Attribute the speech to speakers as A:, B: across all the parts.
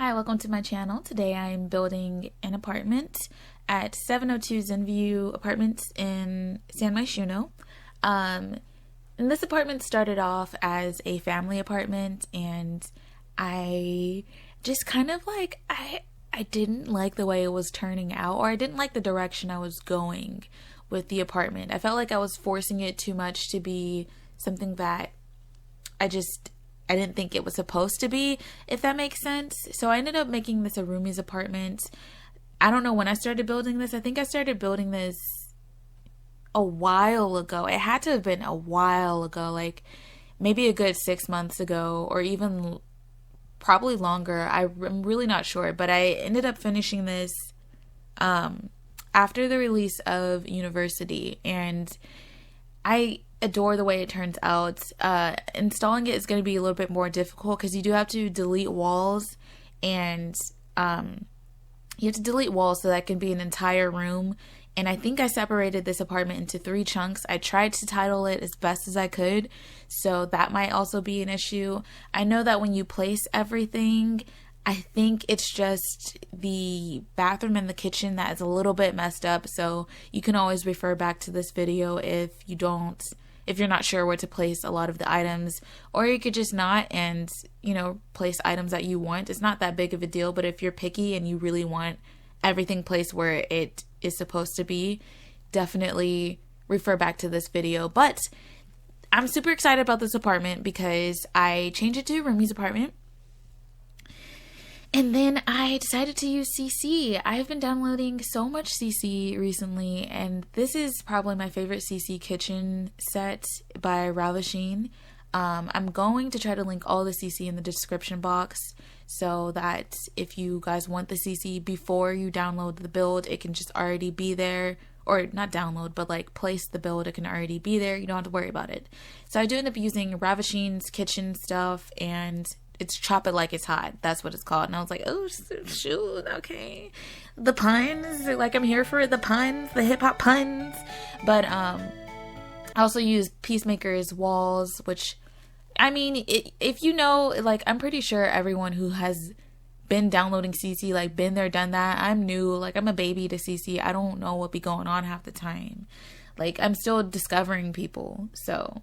A: Hi, welcome to my channel. Today I'm building an apartment at 702 ZEN View Apartments in San Myshuno. And this apartment started off as a family apartment, and I just kind of like, I didn't like the way it was turning out, or I didn't like the direction I was going with the apartment. I felt like I was forcing it too much to be something that I didn't think it was supposed to be, if that makes sense. So I ended up making this a roomie's apartment. I don't know when I started building this. I think I started building this a while ago. It had to have been a while ago, like maybe a good 6 months ago, or even probably longer. I'm really not sure, but I ended up finishing this after the release of University, and I adore the way it turns out. Installing it is going to be a little bit more difficult because you do have to delete walls, and you have to delete walls so that can be an entire room. And I think I separated this apartment into 3 chunks. I tried to title it as best as I could, so that might also be an issue. I know that when you place everything, I think it's just the bathroom and the kitchen that is a little bit messed up, so you can always refer back to this video if you're not sure where to place a lot of the items, or you could just not and, place items that you want. It's not that big of a deal, but if you're picky and you really want everything placed where it is supposed to be, definitely refer back to this video. But I'm super excited about this apartment because I changed it to a roomie's apartment. And then I decided to use CC. I've been downloading so much CC recently, and this is probably my favorite CC kitchen set by RAVASHEEN. I'm going to try to link all the CC in the description box so that if you guys want the CC before you download the build, it can just already be there. Or not download, but like place the build, it can already be there. You don't have to worry about it. So I do end up using RAVASHEEN's kitchen stuff, and it's Chop It Like It's Hot. That's what it's called. And I was like, oh, shoot, okay. The puns, like I'm here for the puns, the hip hop puns. But I also use Peacemaker's walls, which, I mean, if you know, like, I'm pretty sure everyone who has been downloading CC, like, been there, done that. I'm new, like, I'm a baby to CC. I don't know what be going on half the time. Like, I'm still discovering people, so.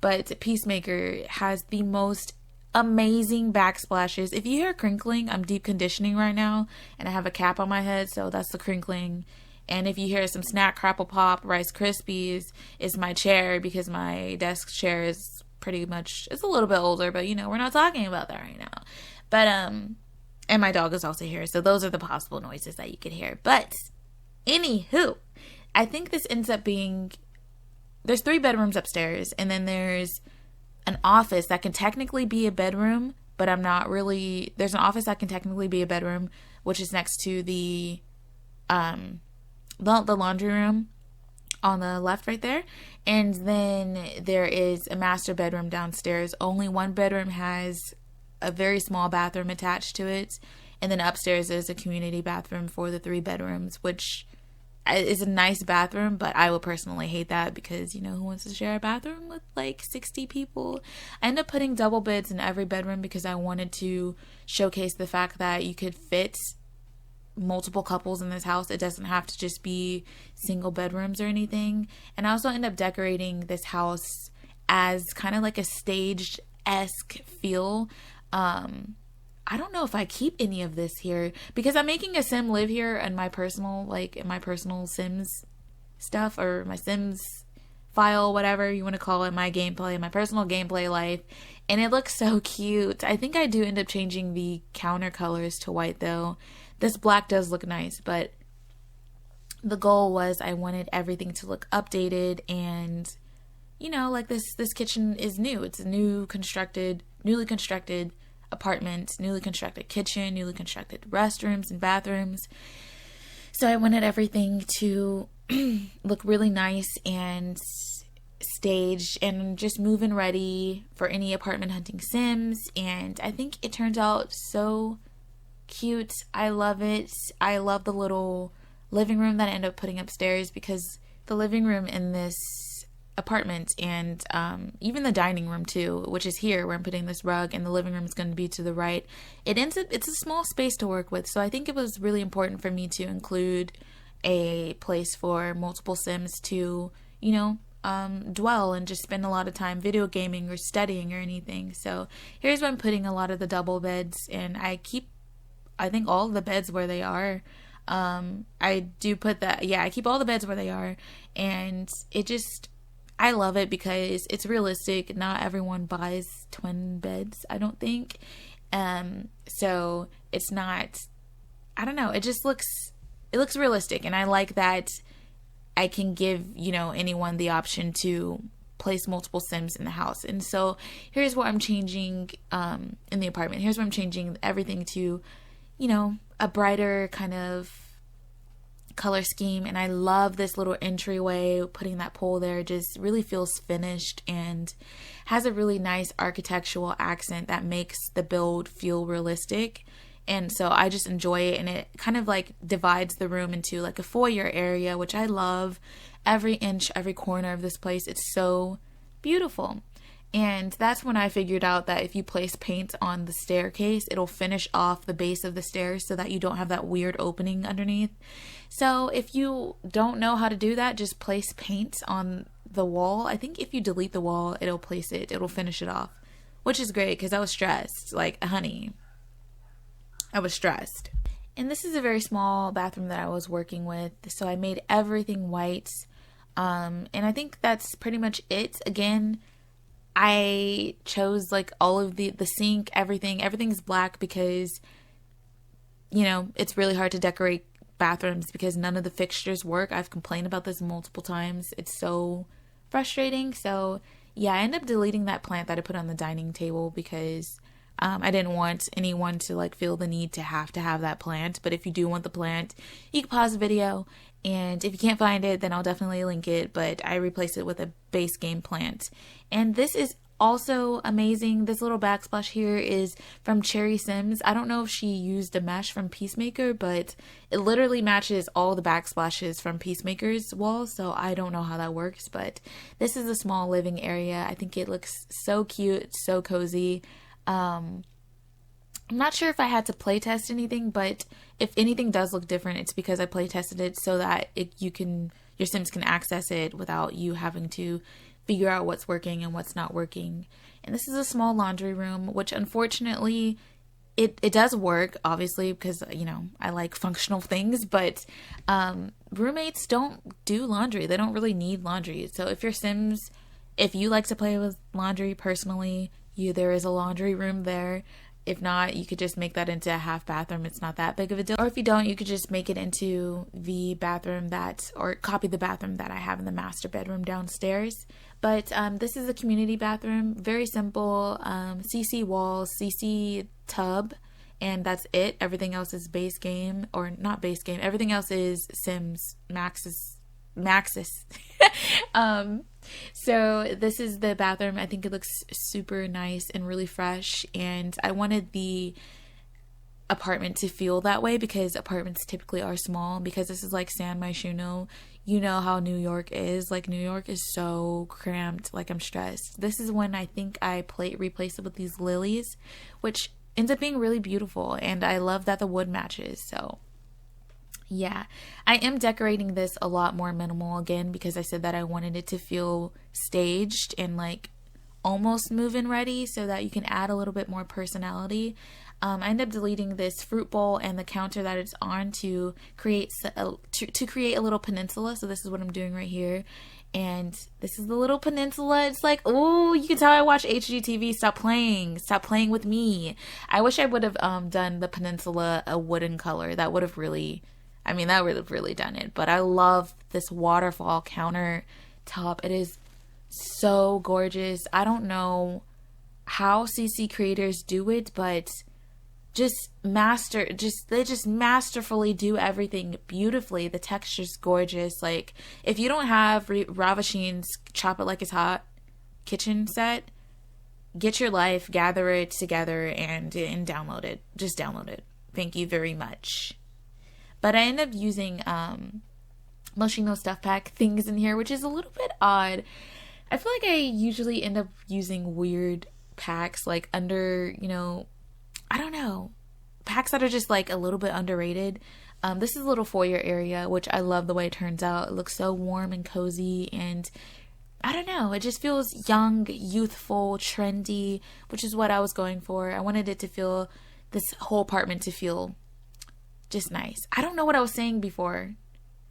A: But Peacemaker has the most amazing backsplashes. If you hear crinkling, I'm deep conditioning right now, and I have a cap on my head, so that's the crinkling. And if you hear some snack, crapple pop, Rice Krispies, it's my chair, because my desk chair is pretty much, it's a little bit older, but we're not talking about that right now. But and my dog is also here, so those are the possible noises that you could hear. But anywho, I think this ends up being, there's 3 bedrooms upstairs, and then there's an office that can technically be a bedroom, but I'm not really, there's an office that can technically be a bedroom, which is next to the laundry room on the left right there. And then there is a master bedroom downstairs. Only one bedroom has a very small bathroom attached to it, and then upstairs is a community bathroom for the 3 bedrooms, which is a nice bathroom, but I would personally hate that because, who wants to share a bathroom with like 60 people? I ended up putting double beds in every bedroom because I wanted to showcase the fact that you could fit multiple couples in this house. It doesn't have to just be single bedrooms or anything. And I also end up decorating this house as kind of like a staged-esque feel. I don't know if I keep any of this here because I'm making a sim live here in my personal, Sims stuff, or my Sims file, whatever you want to call it, my gameplay, my personal gameplay life. And it looks so cute. I think I do end up changing the counter colors to white though. This black does look nice, but the goal was I wanted everything to look updated, and like this kitchen is new. It's a newly constructed apartment, newly constructed kitchen, newly constructed restrooms and bathrooms. So I wanted everything to look really nice and staged and just move-in ready for any apartment hunting sims. And I think it turns out so cute. I love it. I love the little living room that I end up putting upstairs, because the living room in this apartment, and even the dining room too, which is here where I'm putting this rug, and the living room is going to be to the right. It's a small space to work with, so I think it was really important for me to include a place for multiple Sims to, you know, dwell and just spend a lot of time video gaming or studying or anything. So here's where I'm putting a lot of the double beds, and I keep, I think, all of the beds where they are. I keep all the beds where they are, and I love it because it's realistic. Not everyone buys twin beds, I don't think. So it's not, I don't know, it looks realistic, and I like that I can give, you know, anyone the option to place multiple Sims in the house. And so here's what I'm changing in the apartment. Here's what I'm changing everything to, you know, a brighter kind of color scheme. And I love this little entryway. Putting that pole there just really feels finished and has a really nice architectural accent that makes the build feel realistic. And so I just enjoy it, and it kind of like divides the room into like a foyer area, which I love. Every inch, every corner of this place, it's so beautiful. And that's when I figured out that if you place paint on the staircase, it'll finish off the base of the stairs so that you don't have that weird opening underneath. So if you don't know how to do that, just place paint on the wall. I think if you delete the wall, it'll finish it off, which is great because I was stressed, like, honey. I was stressed. And this is a very small bathroom that I was working with, so I made everything white. And I think that's pretty much it. Again, I chose like all of the sink, everything's black because, you know, it's really hard to decorate bathrooms because none of the fixtures work. I've complained about this multiple times. It's so frustrating. So yeah, I ended up deleting that plant that I put on the dining table because I didn't want anyone to like feel the need to have that plant. But if you do want the plant, you can pause the video, and if you can't find it, then I'll definitely link it. But I replaced it with a base game plant. And this is also amazing. This little backsplash here is from Cherry Sims. I don't know if she used a mesh from Peacemaker, but it literally matches all the backsplashes from Peacemaker's walls. So I don't know how that works, but this is a small living area. I think it looks so cute, so cozy. I'm not sure if I had to play test anything, but if anything does look different, it's because I play tested it so that your Sims can access it without you having to figure out what's working and what's not working. And this is a small laundry room, which unfortunately it does work, obviously, because, you know, I like functional things, but roommates don't do laundry. They don't really need laundry. So if you like to play with laundry personally, there is a laundry room there. If not, you could just make that into a half bathroom. It's not that big of a deal. Or if you don't, you could just make it into the bathroom or copy the bathroom that I have in the master bedroom downstairs. But this is a community bathroom. Very simple. CC walls, CC tub, and that's it. Everything else is base game, or not base game. Everything else is Sims Maxis. So this is the bathroom. I think it looks super nice and really fresh, and I wanted the apartment to feel that way because apartments typically are small. Because this is like San Myshuno, you know how New York is. Like, New York is so cramped. Like, I'm stressed. This is when I think I replaced it with these lilies, which ends up being really beautiful, and I love that the wood matches. So yeah, I am decorating this a lot more minimal again because I said that I wanted it to feel staged and like almost move-in ready so that you can add a little bit more personality. I ended up deleting this fruit bowl and the counter that it's on to create a little peninsula. So this is what I'm doing right here. And this is the little peninsula. It's like, oh, you can tell I watch HGTV. Stop playing with me. I wish I would have done the peninsula a wooden color. That would have really done it. But I love this waterfall countertop. It is so gorgeous. I don't know how CC creators do it, but they just masterfully do everything beautifully. The texture's gorgeous. Like, if you don't have RAVASHEEN's Chop It Like It's Hot kitchen set, get your life, gather it together, and download it. Just download it. Thank you very much. But I ended up using Moschino stuff pack things in here, which is a little bit odd. I feel like I usually end up using weird packs, like under, I don't know, packs that are just like a little bit underrated. This is a little foyer area, which I love the way it turns out. It looks so warm and cozy, and I don't know, it just feels young, youthful, trendy, which is what I was going for. I wanted it to feel, this whole apartment to feel just nice. I don't know what I was saying before,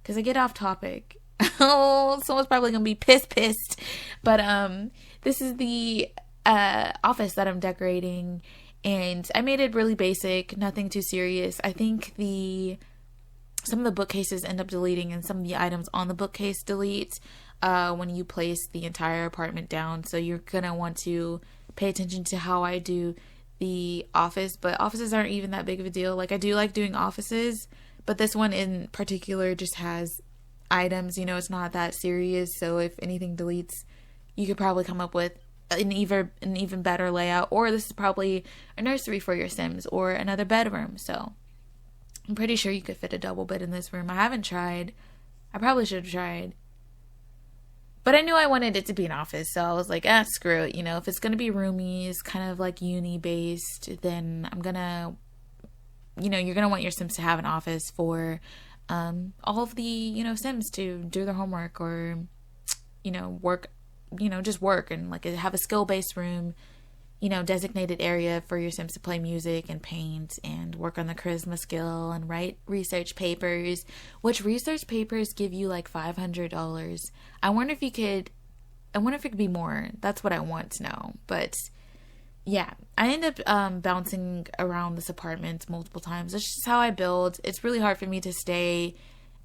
A: because I get off topic. Oh, someone's probably gonna be pissed. But this is the office that I'm decorating, and I made it really basic, nothing too serious. I think some of the bookcases end up deleting, and some of the items on the bookcase delete when you place the entire apartment down. So you're gonna want to pay attention to how I do the office. But offices aren't even that big of a deal. Like, I do like doing offices, but this one in particular just has items, it's not that serious. So if anything deletes, you could probably come up with an even better layout, or this is probably a nursery for your Sims or another bedroom. So I'm pretty sure you could fit a double bed in this room. I haven't tried. I probably should have tried, but I knew I wanted it to be an office, so I was like, screw it. If it's gonna be roomies, kind of like uni based, then I'm gonna, you're gonna want your Sims to have an office for all of the, Sims to do their homework or, work, just work, and like have a skill-based room, designated area for your Sims to play music and paint and work on the charisma skill and write research papers, which research papers give you like $500. I wonder if it could be more. That's what I want to know. But yeah, I end up bouncing around this apartment multiple times. That's just how I build. It's really hard for me to stay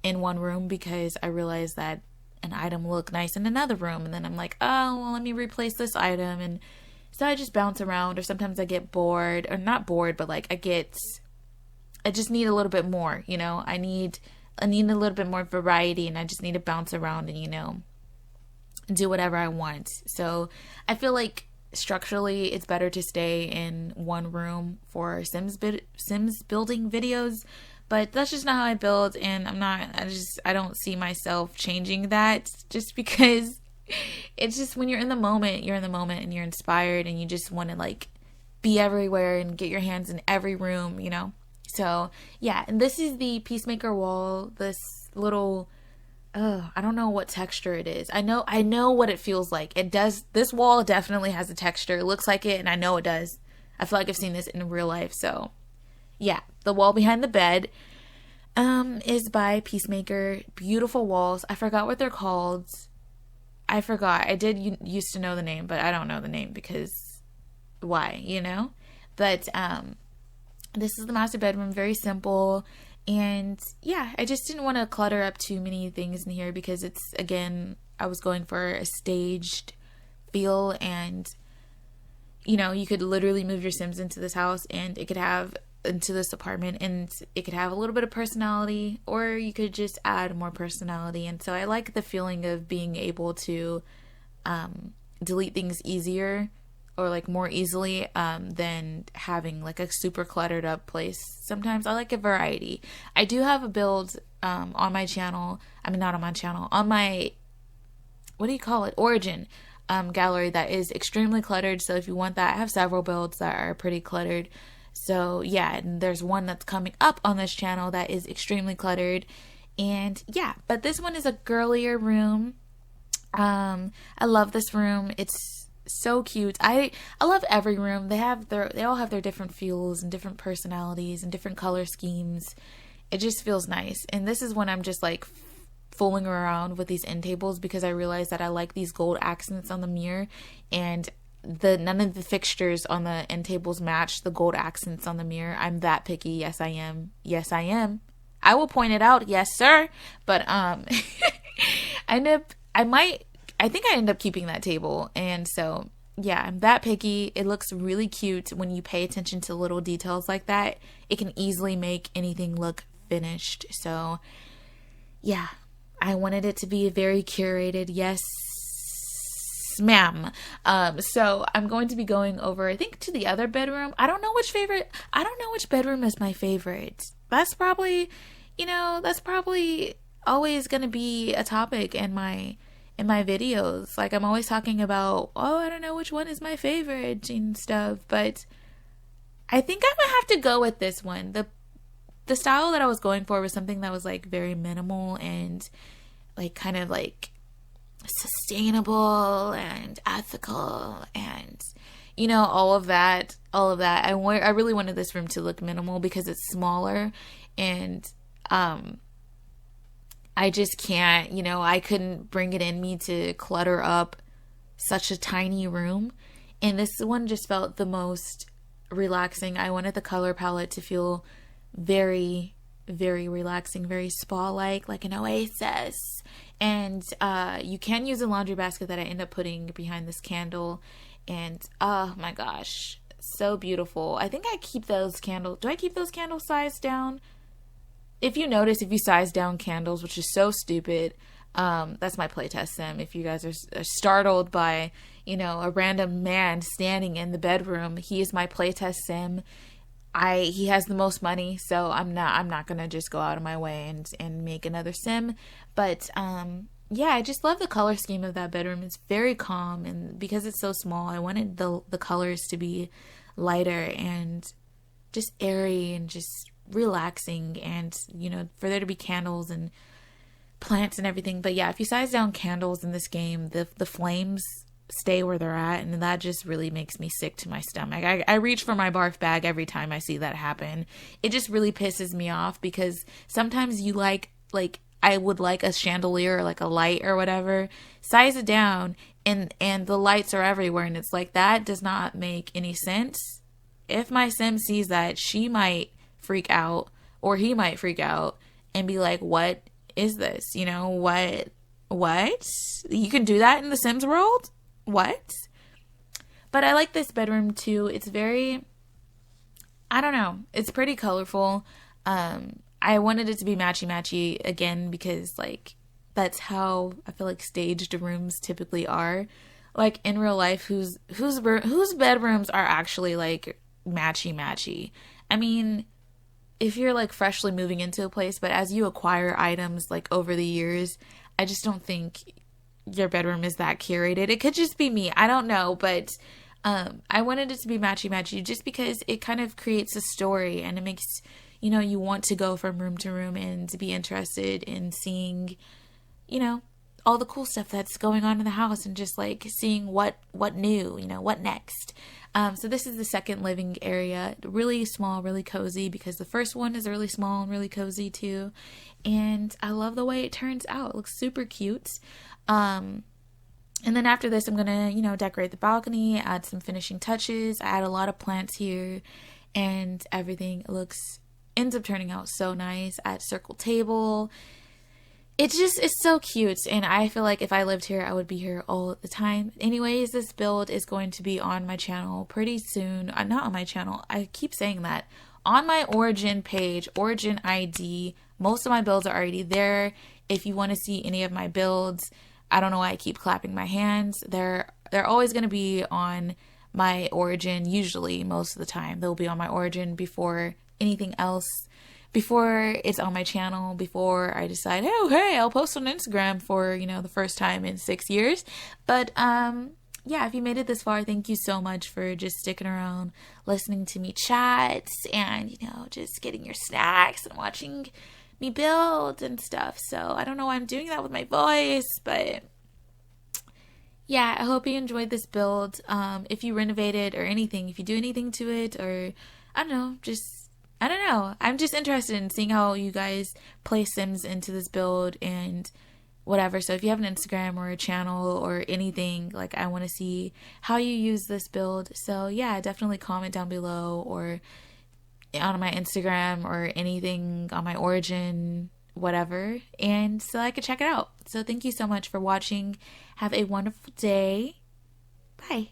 A: in one room because I realize that an item will look nice in another room, and then I'm like, oh, well, let me replace this item. And so I just bounce around, or sometimes I get bored, or not bored, but like I just need a little bit more, I need a little bit more variety, and I just need to bounce around and, do whatever I want. So I feel like structurally it's better to stay in one room for Sims building videos, but that's just not how I build, and I don't see myself changing that, just because it's just when you're in the moment and you're inspired and you just want to like be everywhere and get your hands in every room, So yeah, and this is the Peacemaker wall, this little I don't know what texture it is. I know what it feels like. It does. This wall definitely has a texture. It looks like it, and I know it does. I feel like I've seen this in real life. So yeah, the wall behind the bed is by Peacemaker. Beautiful walls. I forgot what they're called. I forgot. I did used to know the name, but I don't know the name because why, But this is the master bedroom. Very simple. And yeah, I just didn't want to clutter up too many things in here because it's, again, I was going for a staged feel, and you could literally move your Sims into this house and it could have into this apartment, and it could have a little bit of personality, or you could just add more personality. And so I like the feeling of being able to delete things easier, or like more easily, than having like a super cluttered up place. Sometimes I like a variety. I do have a build on my channel. I mean, not on my channel, on my, what do you call it? Origin gallery that is extremely cluttered. So if you want that, I have several builds that are pretty cluttered. So yeah, and there's one that's coming up on this channel that is extremely cluttered. And yeah, but this one is a girlier room. I love this room. It's so cute. I love every room. They all have their different feels and different personalities and different color schemes. It just feels nice. And this is when I'm just like fooling around with these end tables, because I realized that I like these gold accents on the mirror, and none of the fixtures on the end tables match the gold accents on the mirror. I'm that picky. Yes, I am. I will point it out. Yes, sir. But I think I end up keeping that table. And so, yeah, I'm that picky. It looks really cute when you pay attention to little details like that. It can easily make anything look finished. So, yeah, I wanted it to be very curated. Yes, ma'am. So I'm going to be going over, I think, to the other bedroom. I don't know which bedroom is my favorite. That's probably always going to be a topic in my in my videos. Like, I'm always talking about, oh, I don't know which one is my favorite and stuff, but I think I'm gonna have to go with this one. The style that I was going for was something that was like very minimal and like kind of like sustainable and ethical and, you know, all of that. I really wanted this room to look minimal because it's smaller, and I just can't, you know, I couldn't bring it in me to clutter up such a tiny room. And this one just felt the most relaxing. I wanted the color palette to feel very, very relaxing, very spa-like an oasis. And you can use a laundry basket that I end up putting behind this candle. And oh my gosh, so beautiful. I think I keep those candles. Do I keep those candles sized down? If you notice, if you size down candles, which is so stupid, that's my playtest sim. If you guys are startled by, you know, a random man standing in the bedroom, he is my playtest sim. He has the most money, so I'm not gonna just go out of my way and make another sim. But yeah, I just love the color scheme of that bedroom. It's very calm, and because it's so small, I wanted the colors to be lighter and just airy and just relaxing, and, you know, for there to be candles and plants and everything. But yeah, if you size down candles in this game, the flames stay where they're at, and that just really makes me sick to my stomach. I reach for my barf bag every time I see that happen. It just really pisses me off, because sometimes you like I would like a chandelier or like a light or whatever, size it down, and the lights are everywhere, and it's like, that does not make any sense. If my sim sees that, she might freak out, or he might freak out and be like, what is this? You know, what? You can do that in the Sims world? What? But I like this bedroom too. It's very, I don't know, it's pretty colorful. I wanted it to be matchy again, because like that's how I feel like staged rooms typically are. Like in real life, whose bedrooms are actually like matchy. I mean, if you're like freshly moving into a place, but as you acquire items like over the years, I just don't think your bedroom is that curated. It could just be me, I don't know, but I wanted it to be matchy just because it kind of creates a story, and it makes, you know, you want to go from room to room and to be interested in seeing, you know, all the cool stuff that's going on in the house, and just like seeing what new, you know, what next. So this is the second living area, really small, really cozy, because the first one is really small and really cozy too. And I love the way it turns out. It looks super cute. And then after this, I'm gonna, you know, decorate the balcony, add some finishing touches. I add a lot of plants here, and everything ends up turning out so nice. Add circle table. It's so cute, and I feel like if I lived here, I would be here all the time. Anyways, this build is going to be on my channel pretty soon. Not on my channel, I keep saying that. On my Origin page, Origin ID, most of my builds are already there. If you want to see any of my builds, I don't know why I keep clapping my hands. They're always going to be on my Origin, usually, most of the time. They'll be on my Origin before anything else. Before it's on my channel, before I decide, oh, hey, I'll post on Instagram for, you know, the first time in 6 years. But, yeah, if you made it this far, thank you so much for just sticking around, listening to me chat, and, you know, just getting your snacks and watching me build and stuff. So I don't know why I'm doing that with my voice, but yeah, I hope you enjoyed this build. If you renovated or anything, if you do anything to it, or I don't know, I don't know. I'm just interested in seeing how you guys play Sims into this build and whatever. So if you have an Instagram or a channel or anything, like, I want to see how you use this build. So yeah, definitely comment down below, or on my Instagram, or anything on my Origin, whatever, and so I could check it out. So thank you so much for watching. Have a wonderful day. Bye.